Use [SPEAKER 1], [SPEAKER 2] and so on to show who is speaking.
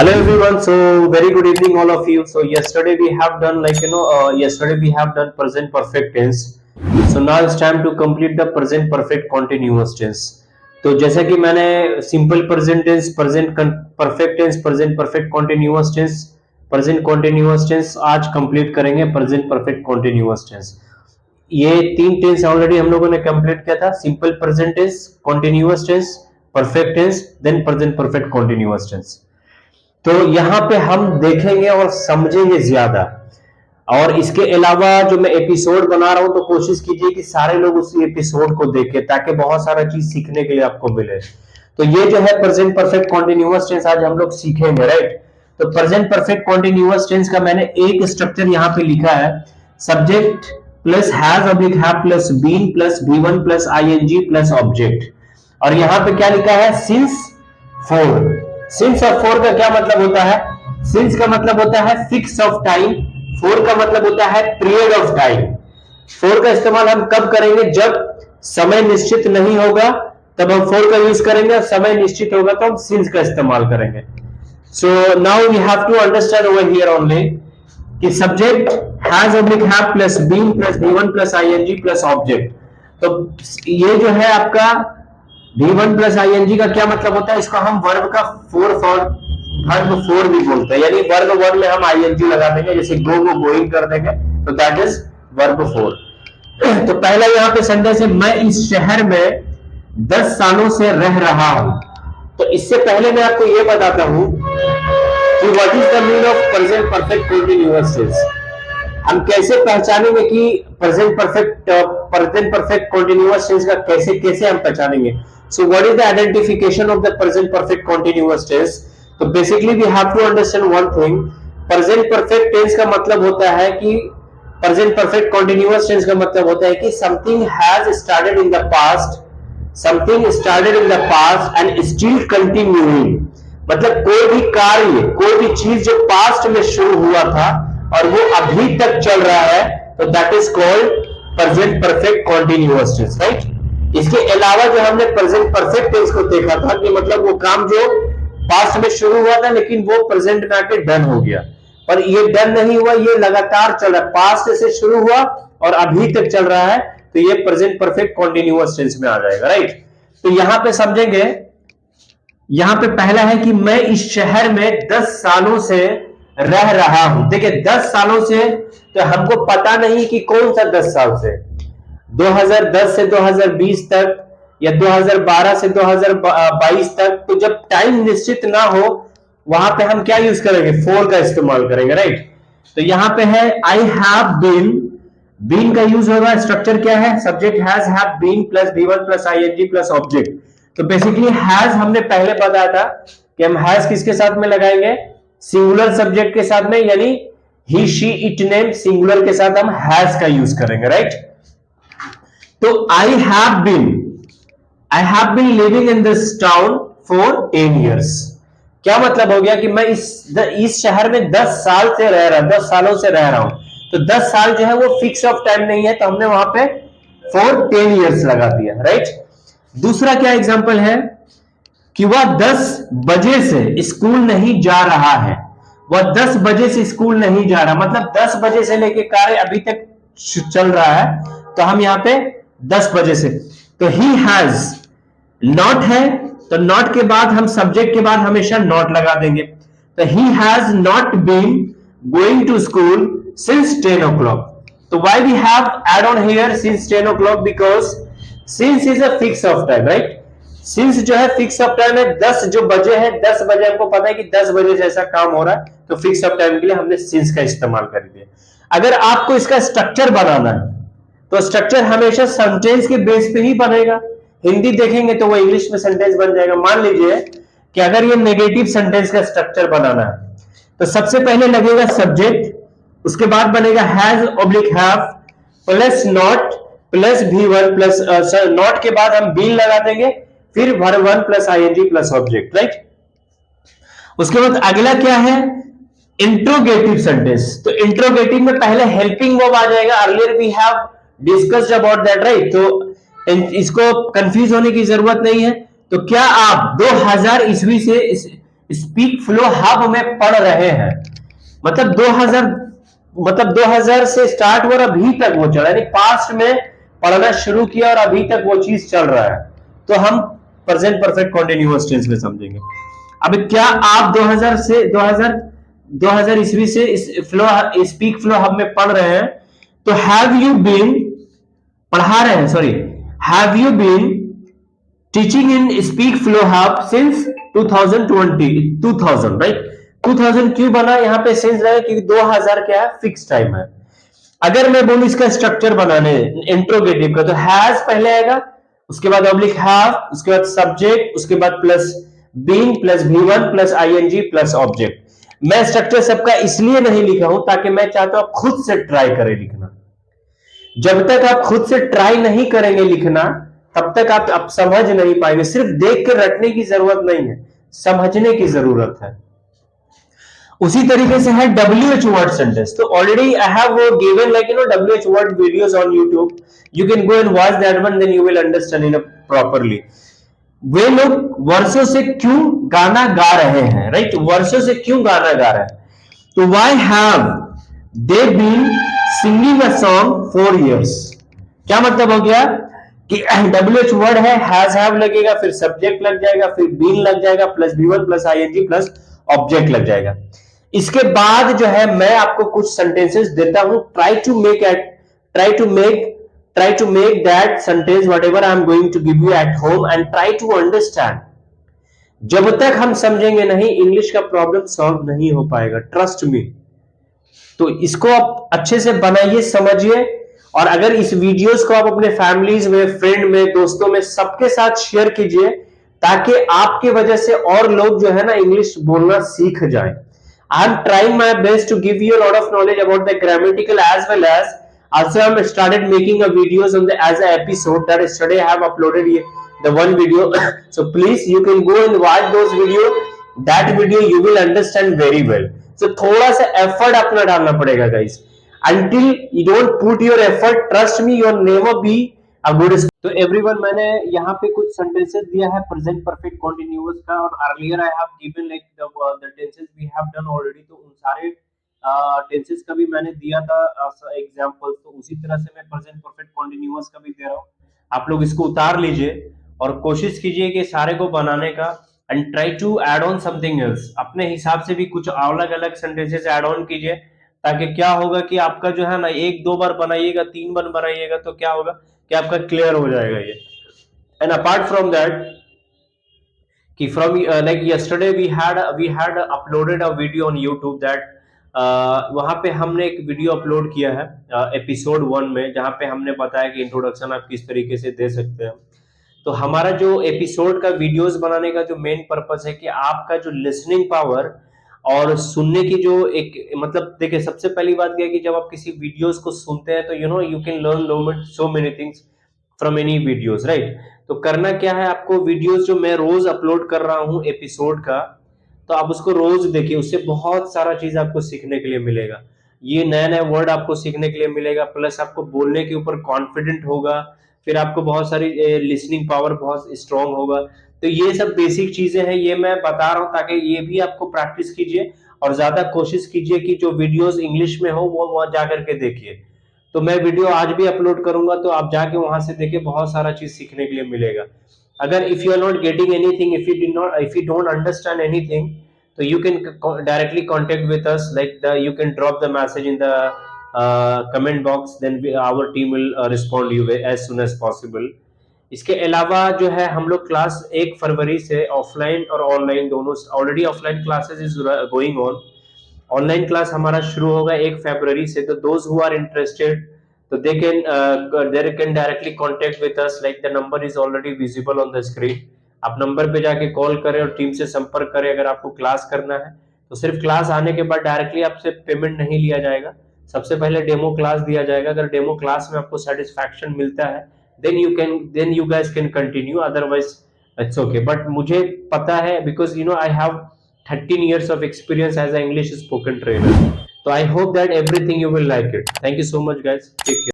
[SPEAKER 1] Hello everyone. So very good evening all of you. So yesterday we have done yesterday we have done present perfect tense. So now it's time to complete the present perfect continuous tense. तो जैसा कि मैंने simple present tense, present perfect tense, present perfect continuous tense, present continuous tense आज complete करेंगे present perfect continuous tense. ये तीन tense already हम लोगों ने कंप्लीट किया था, simple present tense, continuous tense, perfect tense, then present perfect continuous tense. तो यहाँ पे हम देखेंगे और समझेंगे ज्यादा। और इसके अलावा जो मैं एपिसोड बना रहा हूं तो कोशिश कीजिए कि सारे लोग उसी एपिसोड को देखें ताकि बहुत सारा चीज सीखने के लिए आपको मिले। तो ये जो है प्रेजेंट परफेक्ट कॉन्टिन्यूअस टेंस आज हम लोग सीखेंगे, राइट। तो प्रेजेंट परफेक्ट कॉन्टिन्यूअस टेंस का मैंने एक स्ट्रक्चर यहाँ पे लिखा है, subject plus has oblique have plus been plus V1 plus ING plus object. और यहाँ पे क्या लिखा है, सिंस फोर। सिंस और फोर का क्या मतलब होता है? सिंस का मतलब होता है फिक्स ऑफ टाइम, फोर का मतलब होता है पीरियड ऑफ टाइम। फोर का इस्तेमाल हम कब करेंगे? जब समय निश्चित नहीं होगा तब हम फोर का यूज करेंगे, और समय निश्चित होगा तो हम सिंस का इस्तेमाल करेंगे। So now we have to understand over here only कि subject has oblique have plus been plus V1 plus ING plus object. तो ये जो है आपका V1 प्लस आईएनजी का क्या मतलब होता है? इसको हम वर्ब का वर्ब फोर भी बोलते हैं, यानी वर्ब वर्ड में हम आईएनजी लगा देंगे, जैसे गो को गोइंग कर देंगे तो दैट इज वर्ब फोर। तो पहला यहाँ पे सेंटेंस है, मैं इस शहर में 10 सालों से रह रहा हूं। तो इससे पहले मैं आपको यह बताता हूं कि what is the mean of present perfect continuous tense. हम कैसे पहचानेंगे कि प्रेजेंट परफेक्ट कंटीन्यूअस टेंस का कैसे कैसे हम पहचानेंगे? So what is the identification of the present perfect continuous tense? तो basically we have to understand one thing. Present perfect tense का मतलब होता है कि प्रेजेंट परफेक्ट कंटीन्यूअस टेंस का मतलब होता है कि something has started in the past, something started in the past and still continuing. मतलब कोई भी कार्य, कोई भी चीज जो पास्ट में शुरू हुआ था और वो अभी तक चल रहा है, तो that is called present perfect continuous tense, right. इसके अलावा जो हमने प्रेजेंट परफेक्ट टेंस को देखा था कि मतलब वो काम जो पास्ट में शुरू हुआ था लेकिन वो प्रेजेंट में आके डन हो गया, पर ये डन नहीं हुआ, ये लगातार चल रहा है, पास्ट से शुरू हुआ और अभी तक चल रहा है, तो ये प्रेजेंट परफेक्ट कंटीन्यूअस टेंस में आ जाएगा, राइट। तो यहां पे समझेंगे, यहां पे पहला है कि मैं इस शहर में 10 सालों से रह रहा हूं। देखिए 10 सालों से, तो हमको पता नहीं कि कौन सा 10 साल से, 2010 से 2020 तक या 2012 से 2022 तक। तो जब टाइम निश्चित ना हो वहां पे हम क्या यूज करेंगे? फोर का इस्तेमाल करेंगे, राइट। तो यहां पे है आई हैव बीन, बीन का यूज होगा, स्ट्रक्चर क्या है? Subject has have been plus V1 plus ING plus object. तो बेसिकली हैज हमने पहले बताया था कि हम हैज किसके साथ में लगाएंगे? सिंगुलर सब्जेक्ट के साथ में, यानी he she it name, singular के साथ हम हैज का यूज करेंगे, राइट। तो I have been living in this town for 10 years। क्या मतलब हो गया कि मैं इस शहर में 10 साल से रह रहा, 10 सालों से रह रहा हूं। तो 10 साल जो है वो फिक्स ऑफ टाइम नहीं है, तो हमने वहां पे फॉर 10 years लगा दिया, राइट। दूसरा क्या एग्जांपल है कि वह 10 बजे से स्कूल नहीं जा रहा है। वह 10 बजे से स्कूल नहीं जा रहा, मतलब 10 बजे से लेके कार्य अभी तक चल रहा है, तो हम यहां पे 10 बजे से। तो ही हैज, नॉट है तो नॉट के बाद हम सब्जेक्ट के बाद हमेशा नॉट लगा देंगे। तो he has not been going to school since 10 o'clock। तो why we have add on here since 10 o'clock? Because since is a fix of time, right. Since जो है फिक्स ऑफ टाइम है, 10 जो बजे है, 10 बजे हमको पता है कि 10 बजे से ऐसा काम हो रहा है, तो फिक्स ऑफ टाइम के लिए हमने सिंस का इस्तेमाल कर दिया। अगर आपको इसका स्ट्रक्चर बनाना है तो स्ट्रक्चर हमेशा सेंटेंस के बेस पे ही बनेगा। हिंदी देखेंगे तो वो इंग्लिश में सेंटेंस बन जाएगा। मान लीजिए कि अगर ये नेगेटिव सेंटेंस का स्ट्रक्चर बनाना है तो सबसे पहले लगेगा सब्जेक्ट, उसके बाद बनेगा has oblique have plus not plus V1 plus not के बाद हम बीन लगा देंगे, फिर verb 1 plus ING plus object, right. उसके बाद अगला क्या है? Interrogative sentence. तो इंट्रोगेटिव में पहले हेल्पिंग वर्ब आ जाएगा। Earlier we have discussed about that, right. तो इसको कंफ्यूज होने की जरूरत नहीं है। तो क्या आप 2000 ईस्वी से स्पीक फ्लो हब में पढ़ रहे हैं, मतलब 2000 से स्टार्ट हुआ और अभी तक वो चला, यानी पास्ट में पढ़ना शुरू किया और अभी तक वो चीज चल रहा है, तो हम प्रेजेंट परफेक्ट कॉन्टिन्यूअस टेंस में समझेंगे। अब क्या आप 2000 ईस्वी से इस स्पीक फ्लो हब में पढ़ रहे हैं, तो हैव यू बीन पढ़ा रहे हैं, sorry, have you been teaching in Speak Flow Hub since 2020 right. 2000 क्यों बना यहाँ पे सिंस लगा, क्योंकि 2000 क्या है, फिक्स टाइम है। अगर मैं बोलूं इसका स्ट्रक्चर बनाने इंट्रोगेटिव का, तो हैज पहले आएगा, उसके बाद ऑब्लिक हैव, उसके बाद सब्जेक्ट, उसके बाद plus being plus V1 plus ING plus object. मैं स्ट्रक्चर सबका इसलिए नहीं लिखा हूं ताकि मैं चाहता हूं खुद से ट्राई करें लिखना। जब तक आप खुद से ट्राई नहीं करेंगे लिखना, तब तक आप समझ नहीं पाएंगे। सिर्फ देख कर रटने की जरूरत नहीं है, समझने की जरूरत है। उसी तरीके से है WH word sentence, तो already I have given like WH word videos on YouTube. You can go and watch that one, then you will understand it properly. वे लोग वर्षों से क्यों गाना गा रहे हैं, राइट, वर्षों से क्यों गाना गा रहे हैं, तो why have they been singing a song for years। क्या मतलब हो गया कि WH वर्ड है, हैज हैव लगेगा, फिर सब्जेक्ट लग जाएगा, फिर बीन लग जाएगा, plus V1 plus ING plus object लग जाएगा। इसके बाद जो है मैं आपको कुछ सेंटेंसेस देता हूं, try to make that sentence whatever I am going to give you at home and try to understand। जब तक हम समझेंगे नहीं, इंग्लिश का प्रॉब्लम सॉल्व नहीं हो पाएगा, ट्रस्ट मी। तो इसको आप अच्छे से बनाइए, समझिए, और अगर इस वीडियोस को आप अपने फैमिलीज में, फ्रेंड में, दोस्तों में, सबके साथ शेयर कीजिए, ताकि आपकी वजह से और लोग जो है ना इंग्लिश बोलना सीख जाएं। I am trying my best to give you a lot of knowledge about the grammatical as well as also I started making a videos on the as a episode that yesterday I have uploaded the one video so please you can go and watch those video, that video you will understand very well। so थोड़ा सा effort अपना डालना पड़ेगा guys, until you don't put your effort, trust me, you will never be a good। तो everyone, मैंने यहाँ पे कुछ सेंटेंसेस दिया है प्रेजेंट परफेक्ट कॉन्टिन्यूअस का, और earlier I have given like the tenses we have done already, तो उन सारे टेंसेस का भी मैंने दिया था एग्जांपल, तो उसी तरह से मैं प्रेजेंट परफेक्ट कॉन्टिन्यूअस का भी दे रहा हूँ। आप लोग इसको उतार लीजिए और कोशिश कीजिए कि सारे को बनाने का, and try to add on something else, अपने हिसाब से भी कुछ अलग अलग सेंटेंसेस ऐड ऑन कीजिए, ताकि क्या होगा कि आपका जो है ना 1-2 बार बनाइएगा, 3 बार बनाइएगा, तो क्या होगा कि आपका क्लियर हो जाएगा ये। एंड अपार्ट फ्रॉम दैट कि from like yesterday we had uploaded a video on YouTube that वहां पे हमने एक वीडियो अपलोड किया है एपिसोड 1 में, जहां पे हमने बताया कि इंट्रोडक्शन आप किस तरीके से दे सकते हैं। तो हमारा जो एपिसोड का वीडियोस बनाने का जो मेन पर्पस है कि आपका जो लिसनिंग पावर और सुनने की जो एक मतलब देखिए, सबसे पहली बात क्या है कि जब आप किसी वीडियोस को सुनते हैं तो you can learn so many things from any videos, right. तो करना क्या है, आपको वीडियोस जो मैं रोज अपलोड कर रहा हूँ एपिसोड का, तो आप उसको रोज देखिए, उससे बहुत सारा चीज आपको सीखने के लिए मिलेगा। ये नया नया वर्ड आपको सीखने के लिए मिलेगा, प्लस आपको बोलने के ऊपर कॉन्फिडेंट होगा, फिर आपको बहुत सारी लिसनिंग पावर बहुत स्ट्रांग होगा। तो ये सब बेसिक चीजें हैं, ये मैं बता रहा हूँ ताकि ये भी आपको प्रैक्टिस कीजिए और ज्यादा कोशिश कीजिए कि जो वीडियोस इंग्लिश में हो वो वहां जाकर के देखिए। तो मैं वीडियो आज भी अपलोड करूंगा, तो आप जाके वहां से देखिए, बहुत सारा चीज सीखने के लिए मिलेगा। अगर if you are not getting anything, if you don't understand anything, तो you can directly contact with us, like you can drop the message in the comment box, then our team will respond you as soon as possible। इसके अलावा जो है हम लोग class 1 फरवरी से offline और online दोनों, already offline classes is going on, online class हमारा शुरू होगा 1 फरवरी से। तो दोज हु आर इंटरेस्टेड, तो they can directly contact with us, like the number is already visible on the screen. आप नंबर पे जाके कॉल करें और टीम से संपर्क करें अगर आपको क्लास करना है। तो सिर्फ क्लास आने के बाद डायरेक्टली आपसे पेमेंट नहीं लिया जाएगा, सबसे पहले डेमो क्लास दिया जाएगा। अगर डेमो क्लास में आपको सेटिस्फैक्शन मिलता है, then you guys can continue, otherwise it's okay। but मुझे पता है, because I have 13 years of experience as an English spoken trainer, so I hope that everything you will like it। thank you so much guys, take care।